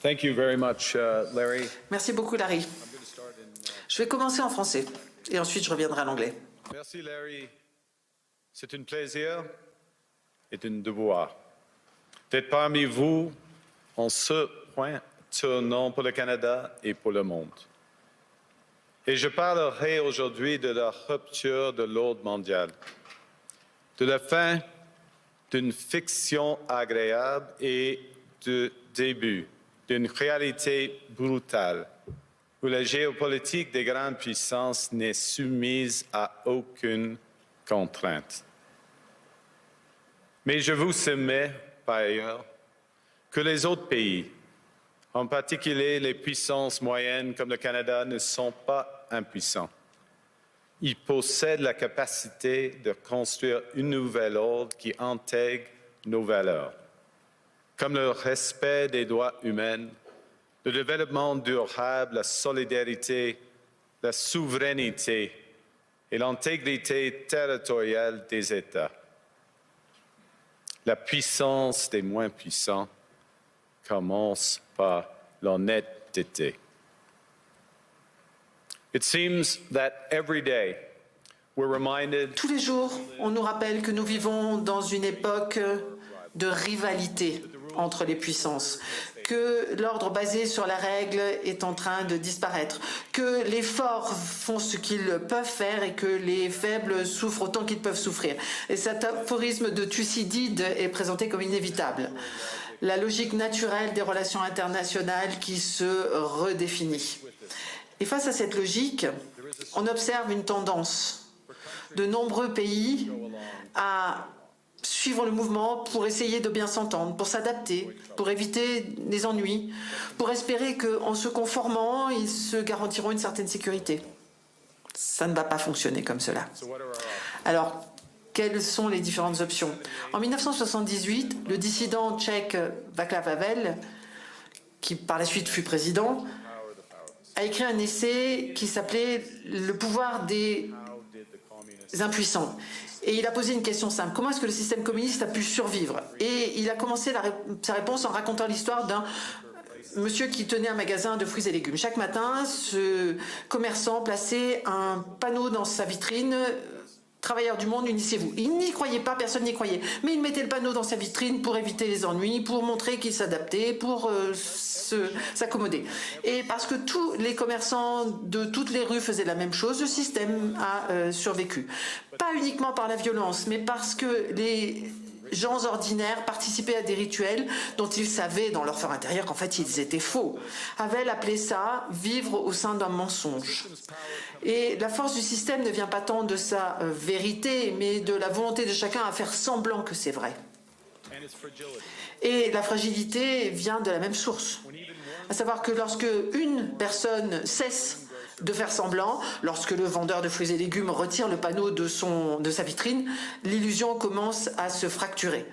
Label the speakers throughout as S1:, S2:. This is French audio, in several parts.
S1: Thank you very much, Larry.
S2: Merci beaucoup, Larry. Je vais commencer en français et ensuite je reviendrai en anglais.
S1: Merci, Larry. C'est un plaisir et un devoir d'être parmi vous en ce point tournant pour le Canada et pour le monde. Et je parlerai aujourd'hui de la rupture de l'ordre mondial, de la fin d'une fiction agréable et du début d'une réalité brutale où la géopolitique des grandes puissances n'est soumise à aucune contrainte. Mais je vous soumets, par ailleurs, que les autres pays, en particulier les puissances moyennes comme le Canada, ne sont pas impuissants. Ils possèdent la capacité de construire une nouvelle ordre qui intègre nos valeurs, comme le respect des droits humains, le développement durable, la solidarité, la souveraineté et l'intégrité territoriale des États. La puissance des moins puissants commence par l'honnêteté. It seems that every day we're reminded.
S2: Tous les jours, on nous rappelle que nous vivons dans une époque de rivalité entre les puissances, que l'ordre basé sur la règle est en train de disparaître, que les forts font ce qu'ils peuvent faire et que les faibles souffrent autant qu'ils peuvent souffrir. Et cet aphorisme de Thucydide est présenté comme inévitable. La logique naturelle des relations internationales qui se redéfinit. Et face à cette logique, on observe une tendance de nombreux pays à suivre le mouvement pour essayer de bien s'entendre, pour s'adapter, pour éviter les ennuis, pour espérer qu'en se conformant, ils se garantiront une certaine sécurité. Ça ne va pas fonctionner comme cela. Alors, quelles sont les différentes options? En 1978, le dissident tchèque Václav Havel, qui par la suite fut président, a écrit un essai qui s'appelait « Le pouvoir des impuissants ». Et il a posé une question simple. Comment est-ce que le système communiste a pu survivre? Et il a commencé sa réponse en racontant l'histoire d'un monsieur qui tenait un magasin de fruits et légumes. Chaque matin, ce commerçant plaçait un panneau dans sa vitrine. Travailleurs du monde, unissez-vous. Il n'y croyait pas, personne n'y croyait. Mais il mettait le panneau dans sa vitrine pour éviter les ennuis, pour montrer qu'il s'adaptait, pour s'accommoder. Et parce que tous les commerçants de toutes les rues faisaient la même chose, le système a survécu. Pas uniquement par la violence, mais parce que les gens ordinaires participaient à des rituels dont ils savaient dans leur fort intérieur qu'en fait ils étaient faux. Havel appelait ça « vivre au sein d'un mensonge ». Et la force du système ne vient pas tant de sa vérité, mais de la volonté de chacun à faire semblant que c'est vrai. Et la fragilité vient de la même source. À savoir que lorsque une personne cesse de faire semblant, lorsque le vendeur de fruits et légumes retire le panneau de sa vitrine, l'illusion commence à se fracturer.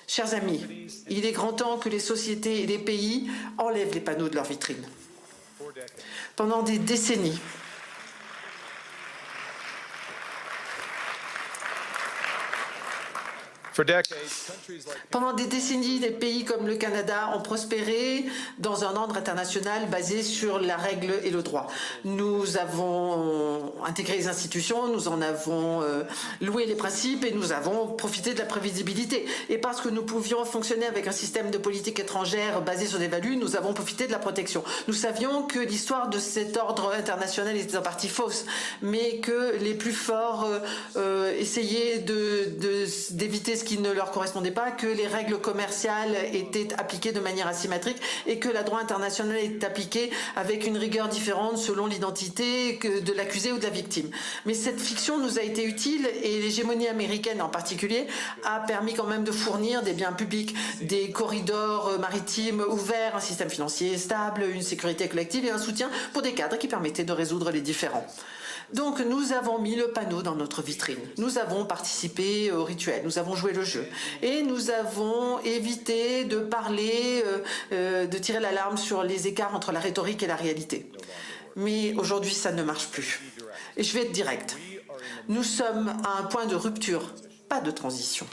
S2: Chers amis, il est grand temps que les sociétés et les pays enlèvent les panneaux de leur vitrine. Pendant des décennies, des pays comme le Canada ont prospéré dans un ordre international basé sur la règle et le droit. Nous avons intégré les institutions, nous en avons loué les principes et nous avons profité de la prévisibilité. Et parce que nous pouvions fonctionner avec un système de politique étrangère basé sur des valeurs, nous avons profité de la protection. Nous savions que l'histoire de cet ordre international était en partie fausse, mais que les plus forts essayaient d'éviter ce qui ne leur correspondait pas, que les règles commerciales étaient appliquées de manière asymétrique et que la droit international est appliqué avec une rigueur différente selon l'identité de l'accusé ou de la victime. Mais cette fiction nous a été utile et l'hégémonie américaine en particulier a permis quand même de fournir des biens publics, des corridors maritimes ouverts, un système financier stable, une sécurité collective et un soutien pour des cadres qui permettaient de résoudre les différends. Donc nous avons mis le panneau dans notre vitrine, nous avons participé au rituel, nous avons joué le jeu et nous avons évité de parler, de tirer l'alarme sur les écarts entre la rhétorique et la réalité. Mais aujourd'hui ça ne marche plus. Et je vais être direct. Nous sommes à un point de rupture, pas de transition.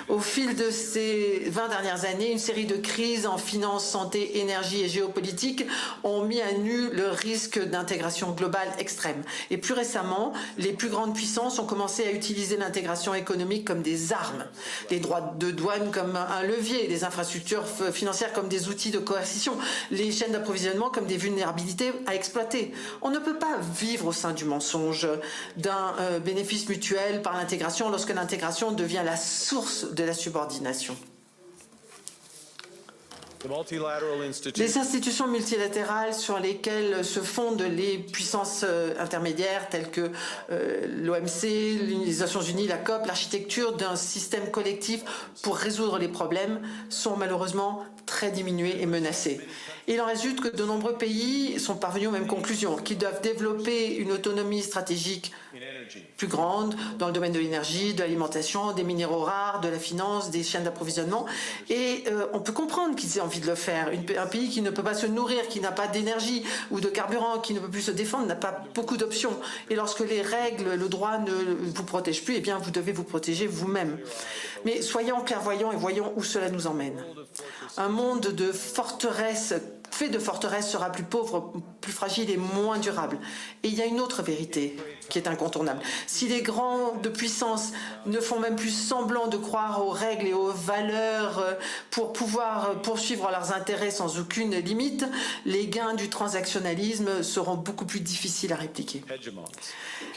S2: Au fil de ces 20 dernières années, une série de crises en finance, santé, énergie et géopolitique ont mis à nu le risque d'intégration globale extrême. Et plus récemment, les plus grandes puissances ont commencé à utiliser l'intégration économique comme des armes, les droits de douane comme un levier, les infrastructures financières comme des outils de coercition, les chaînes d'approvisionnement comme des vulnérabilités à exploiter. On ne peut pas vivre au sein du mensonge d'un bénéfice mutuel par l'intégration lorsque l'intégration devient la source de la subordination. Les institutions multilatérales sur lesquelles se fondent les puissances intermédiaires telles que l'OMC, les Nations Unies, la COP, l'architecture d'un système collectif pour résoudre les problèmes sont malheureusement très diminuées et menacées. Il en résulte que de nombreux pays sont parvenus aux mêmes conclusions, qu'ils doivent développer une autonomie stratégique plus grande dans le domaine de l'énergie, de l'alimentation, des minéraux rares, de la finance, des chaînes d'approvisionnement. Et on peut comprendre qu'ils aient envie de le faire. Un pays qui ne peut pas se nourrir, qui n'a pas d'énergie ou de carburant, qui ne peut plus se défendre, n'a pas beaucoup d'options. Et lorsque les règles, le droit ne vous protègent plus, eh bien vous devez vous protéger vous-même. Mais soyons clairvoyants et voyons où cela nous emmène. Un monde de forteresses fait de forteresses sera plus pauvre, plus fragile et moins durable. Et il y a une autre vérité qui est incontournable. Si les grands de puissance ne font même plus semblant de croire aux règles et aux valeurs pour pouvoir poursuivre leurs intérêts sans aucune limite, les gains du transactionnalisme seront beaucoup plus difficiles à répliquer.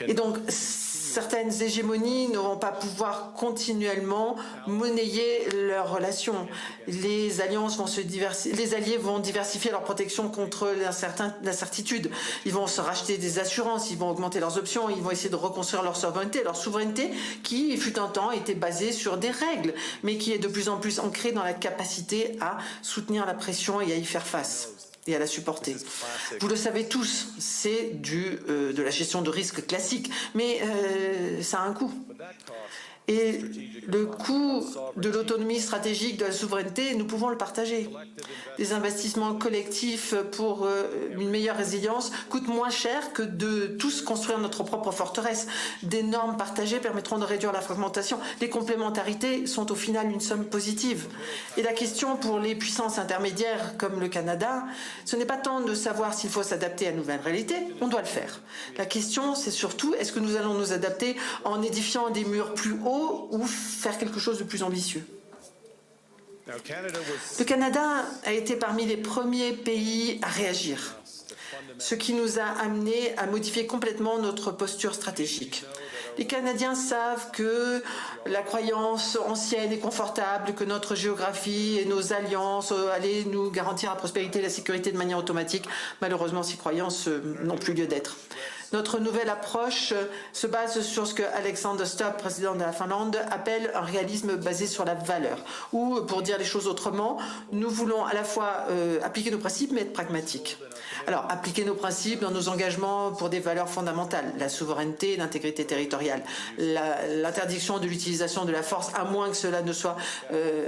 S2: Et donc, certaines hégémonies ne vont pas pouvoir continuellement monnayer leurs relations. Les alliances vont les alliés vont diversifier leur protection contre l'incertitude. Ils vont se racheter des assurances, ils vont augmenter leurs options, ils vont essayer de reconstruire leur souveraineté qui fut un temps était basée sur des règles, mais qui est de plus en plus ancrée dans la capacité à soutenir la pression et à y faire face et à la supporter. Vous le savez tous, c'est de la gestion de risque classique, mais ça a un coût. Et le coût de l'autonomie stratégique, de la souveraineté, nous pouvons le partager. Des investissements collectifs pour une meilleure résilience coûtent moins cher que de tous construire notre propre forteresse. Des normes partagées permettront de réduire la fragmentation. Les complémentarités sont au final une somme positive. Et la question pour les puissances intermédiaires comme le Canada, ce n'est pas tant de savoir s'il faut s'adapter à une nouvelle réalité, on doit le faire. La question, c'est surtout, est-ce que nous allons nous adapter en édifiant des murs plus hauts ou faire quelque chose de plus ambitieux. Le Canada a été parmi les premiers pays à réagir, ce qui nous a amené à modifier complètement notre posture stratégique. Les Canadiens savent que la croyance ancienne et confortable, que notre géographie et nos alliances allaient nous garantir la prospérité et la sécurité de manière automatique. Malheureusement, ces croyances n'ont plus lieu d'être. Notre nouvelle approche se base sur ce que Alexander Stubb, président de la Finlande, appelle un réalisme basé sur la valeur. Ou, pour dire les choses autrement, nous voulons à la fois appliquer nos principes, mais être pragmatiques. Alors, appliquer nos principes dans nos engagements pour des valeurs fondamentales, la souveraineté, l'intégrité territoriale, l'interdiction de l'utilisation de la force, à moins que cela ne soit,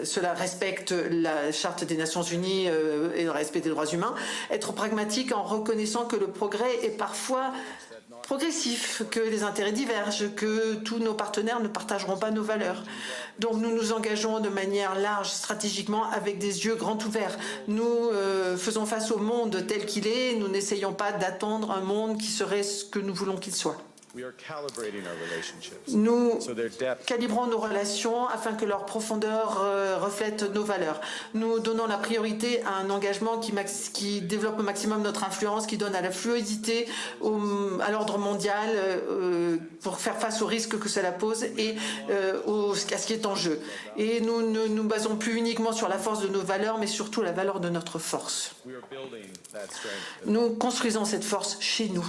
S2: cela respecte la Charte des Nations Unies et le respect des droits humains. Être pragmatique en reconnaissant que le progrès est parfois progressif, que les intérêts divergent, que tous nos partenaires ne partageront pas nos valeurs. Donc nous nous engageons de manière large, stratégiquement, avec des yeux grands ouverts. Nous faisons face au monde tel qu'il est, nous n'essayons pas d'attendre un monde qui serait ce que nous voulons qu'il soit. Nous calibrons nos relations afin que leur profondeur reflète nos valeurs. Nous donnons la priorité à un engagement qui développe au maximum notre influence, qui donne à la fluidité à l'ordre mondial pour faire face aux risques que cela pose et à ce qui est en jeu. Et nous ne nous basons plus uniquement sur la force de nos valeurs, mais surtout la valeur de notre force. Nous construisons cette force chez nous.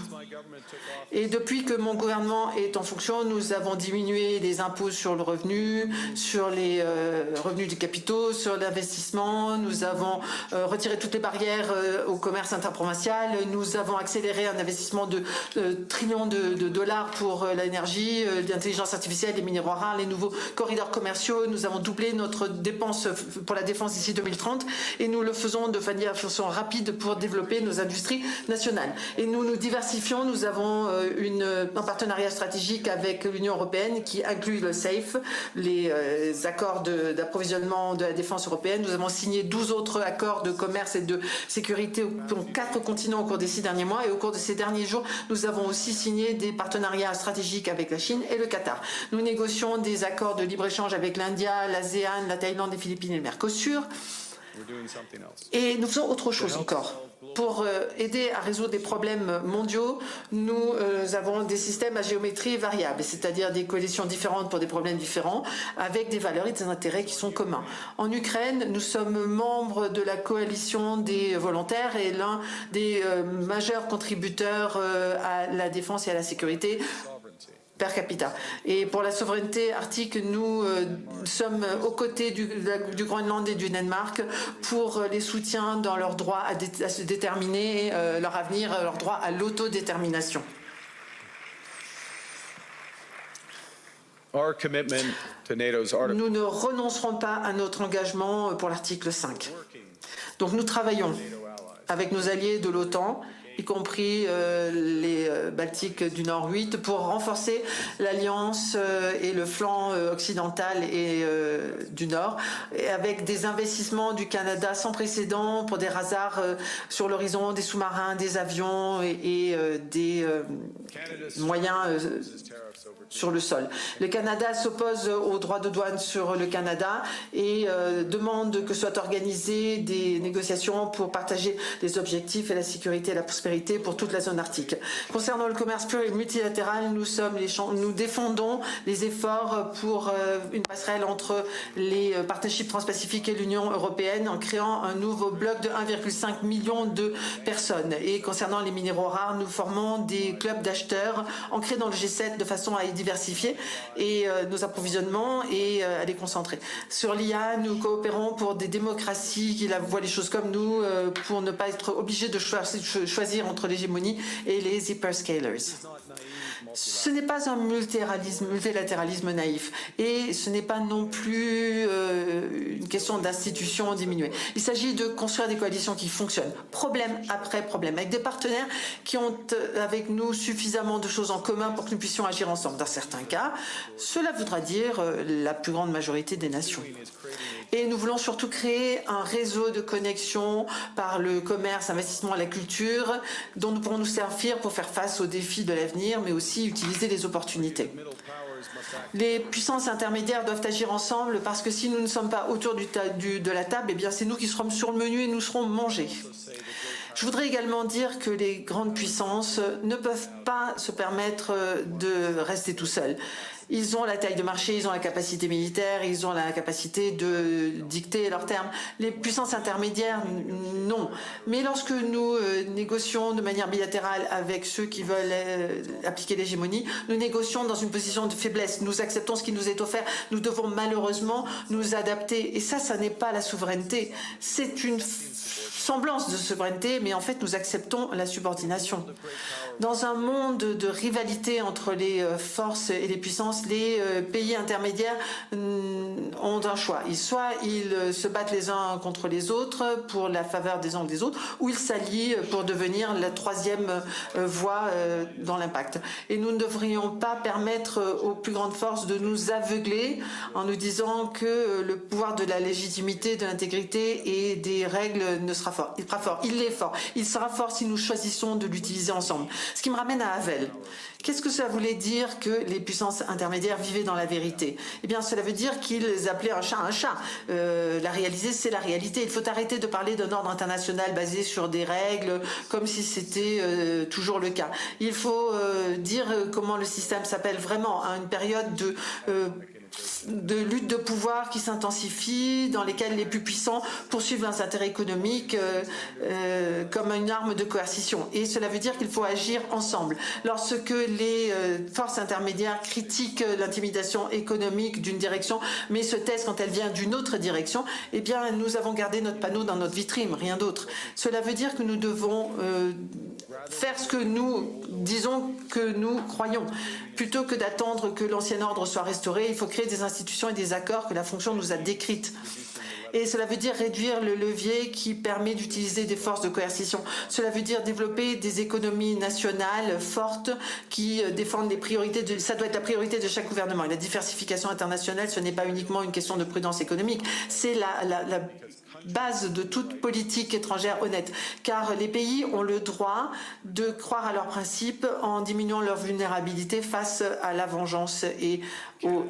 S2: Et depuis que mon gouvernement est en fonction, nous avons diminué les impôts sur le revenu, sur les revenus des capitaux, sur l'investissement. Nous avons retiré toutes les barrières au commerce interprovincial. Nous avons accéléré un investissement de trillions de dollars pour l'énergie, l'intelligence artificielle, les minéraux rares, les nouveaux corridors commerciaux, nous avons doublé notre dépense pour la défense d'ici 2030 et nous le faisons de façon rapide pour développer nos industries nationales. Et nous nous diversifions, nous avons un partenariat stratégique avec l'Union européenne qui inclut le SAFE, les accords d'approvisionnement de la défense européenne. Nous avons signé 12 autres accords de commerce et de sécurité dans 4 continents au cours des 6 derniers mois et au cours de ces derniers jours, nous avons aussi signé des partenariats stratégiques avec la Chine et le Qatar. Nous négocions des accords de libre-échange avec l'India, l'ASEAN, la Thaïlande, les Philippines et le Mercosur. Et nous faisons autre chose encore. Pour aider à résoudre des problèmes mondiaux, nous avons des systèmes à géométrie variable, c'est-à-dire des coalitions différentes pour des problèmes différents, avec des valeurs et des intérêts qui sont communs. En Ukraine, nous sommes membres de la coalition des volontaires et l'un des majeurs contributeurs à la défense et à la sécurité per capita. Et pour la souveraineté arctique, nous sommes aux côtés du Groenland et du Danemark pour les soutiens dans leur droit à se déterminer, leur avenir, leur droit à l'autodétermination. Nous ne renoncerons pas à notre engagement pour l'article 5. Donc nous travaillons avec nos alliés de l'OTAN, y compris les Baltiques du Nord 8, pour renforcer l'alliance et le flanc occidental et du Nord, et avec des investissements du Canada sans précédent pour des radars sur l'horizon, des sous-marins, des avions et des moyens sur le sol. Le Canada s'oppose aux droits de douane sur le Canada et demande que soient organisées des négociations pour partager les objectifs et la sécurité et la prospérité pour toute la zone arctique. Concernant le commerce pur et multilatéral, nous défendons les efforts pour une passerelle entre les partnerships transpacifiques et l'Union européenne en créant un nouveau bloc de 1,5 million de personnes. Et concernant les minéraux rares, nous formons des clubs d'acheteurs ancrés dans le G7 de façon à y diversifier et nos approvisionnements et à les concentrer. Sur l'IA, nous coopérons pour des démocraties qui voient les choses comme nous, pour ne pas être obligés de choisir entre l'hégémonie et les hyperscalers. Ce n'est pas un multilatéralisme naïf et ce n'est pas non plus une question d'institutions diminuées. Il s'agit de construire des coalitions qui fonctionnent, problème après problème, avec des partenaires qui ont avec nous suffisamment de choses en commun pour que nous puissions agir ensemble. Dans certains cas, cela voudra dire la plus grande majorité des nations. Et nous voulons surtout créer un réseau de connexion par le commerce, l'investissement et la culture dont nous pourrons nous servir pour faire face aux défis de l'avenir, mais aussi utiliser les opportunités. Les puissances intermédiaires doivent agir ensemble parce que si nous ne sommes pas autour de la table, eh bien c'est nous qui serons sur le menu et nous serons mangés. Je voudrais également dire que les grandes puissances ne peuvent pas se permettre de rester tout seuls. Ils ont la taille de marché, ils ont la capacité militaire, ils ont la capacité de dicter leurs termes. Les puissances intermédiaires, non. Mais lorsque nous négocions de manière bilatérale avec ceux qui veulent appliquer l'hégémonie, nous négocions dans une position de faiblesse. Nous acceptons ce qui nous est offert. Nous devons malheureusement nous adapter. Et ça n'est pas la souveraineté. C'est une semblance de souveraineté, mais en fait, nous acceptons la subordination. Dans un monde de rivalité entre les forces et les puissances, les pays intermédiaires ont un choix. Soit ils se battent les uns contre les autres pour la faveur des uns ou des autres, ou ils s'allient pour devenir la troisième voie dans l'impact. Et nous ne devrions pas permettre aux plus grandes forces de nous aveugler en nous disant que le pouvoir de la légitimité, de l'intégrité et des règles ne sera fort. Il sera fort. Il est fort. Il sera fort si nous choisissons de l'utiliser ensemble. Ce qui me ramène à Havel. Qu'est-ce que cela voulait dire que les puissances intermédiaires vivaient dans la vérité? Eh bien, cela veut dire qu'ils appelaient un chat un chat. La réalité, c'est la réalité. Il faut arrêter de parler d'un ordre international basé sur des règles, comme si c'était toujours le cas. Il faut dire comment le système s'appelle vraiment à une période de lutte de pouvoir qui s'intensifie, dans lesquelles les plus puissants poursuivent leurs intérêts économiques comme une arme de coercition. Et cela veut dire qu'il faut agir ensemble. Lorsque les forces intermédiaires critiquent l'intimidation économique d'une direction, mais se taisent quand elle vient d'une autre direction, eh bien, nous avons gardé notre panneau dans notre vitrine, rien d'autre. Cela veut dire que nous devons faire ce que nous disons que nous croyons. Plutôt que d'attendre que l'ancien ordre soit restauré, il faut créer des institutions et des accords que la fonction nous a décrites. Et cela veut dire réduire le levier qui permet d'utiliser des forces de coercition. Cela veut dire développer des économies nationales fortes qui défendent les priorités. Ça doit être la priorité de chaque gouvernement. Et la diversification internationale, ce n'est pas uniquement une question de prudence économique. C'est la base de toute politique étrangère honnête. Car les pays ont le droit de croire à leurs principes en diminuant leur vulnérabilité face à la vengeance et au...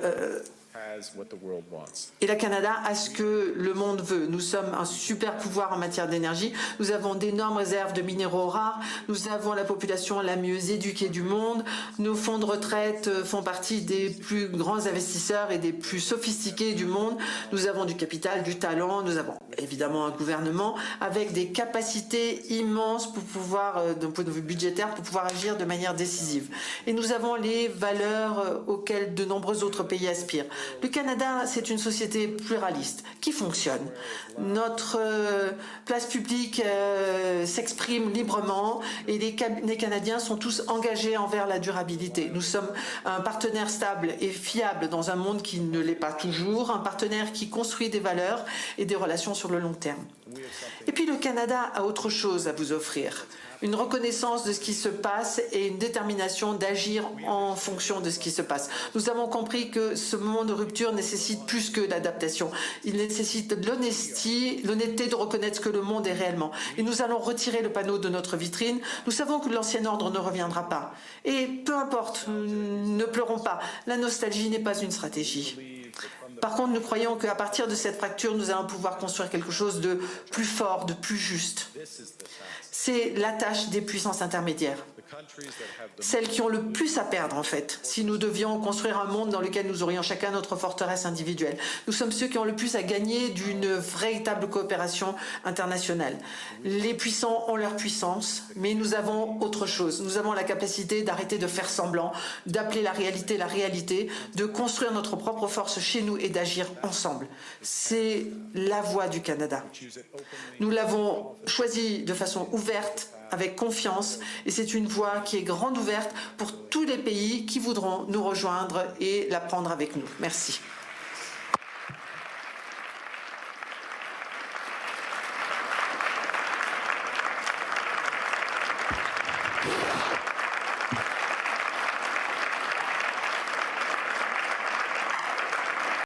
S2: Et le Canada a ce que le monde veut. Nous sommes un super pouvoir en matière d'énergie. Nous avons d'énormes réserves de minéraux rares. Nous avons la population la mieux éduquée du monde. Nos fonds de retraite font partie des plus grands investisseurs et des plus sophistiqués du monde. Nous avons du capital, du talent. Nous avons évidemment un gouvernement avec des capacités immenses pour pouvoir, d'un point de vue budgétaire, pour pouvoir agir de manière décisive. Et nous avons les valeurs auxquelles de nombreux autres pays aspirent. Le Canada, c'est une société pluraliste qui fonctionne. Notre place publique s'exprime librement et les Canadiens sont tous engagés envers la durabilité. Nous sommes un partenaire stable et fiable dans un monde qui ne l'est pas toujours, un partenaire qui construit des valeurs et des relations sur le long terme. Et puis le Canada a autre chose à vous offrir. Une reconnaissance de ce qui se passe et une détermination d'agir en fonction de ce qui se passe. Nous avons compris que ce moment de rupture nécessite plus que l'adaptation. Il nécessite de l'honnêteté de reconnaître ce que le monde est réellement. Et nous allons retirer le panneau de notre vitrine. Nous savons que l'ancien ordre ne reviendra pas. Et peu importe, ne pleurons pas. La nostalgie n'est pas une stratégie. Par contre, nous croyons qu'à partir de cette fracture, nous allons pouvoir construire quelque chose de plus fort, de plus juste. C'est la tâche des puissances intermédiaires. Celles qui ont le plus à perdre, en fait, si nous devions construire un monde dans lequel nous aurions chacun notre forteresse individuelle. Nous sommes ceux qui ont le plus à gagner d'une véritable coopération internationale. Les puissants ont leur puissance, mais nous avons autre chose. Nous avons la capacité d'arrêter de faire semblant, d'appeler la réalité, de construire notre propre force chez nous et d'agir ensemble. C'est la voie du Canada. Nous l'avons choisie de façon ouverte, avec confiance, et c'est une voie qui est grande ouverte pour tous les pays qui voudront nous rejoindre et la prendre avec nous. Merci.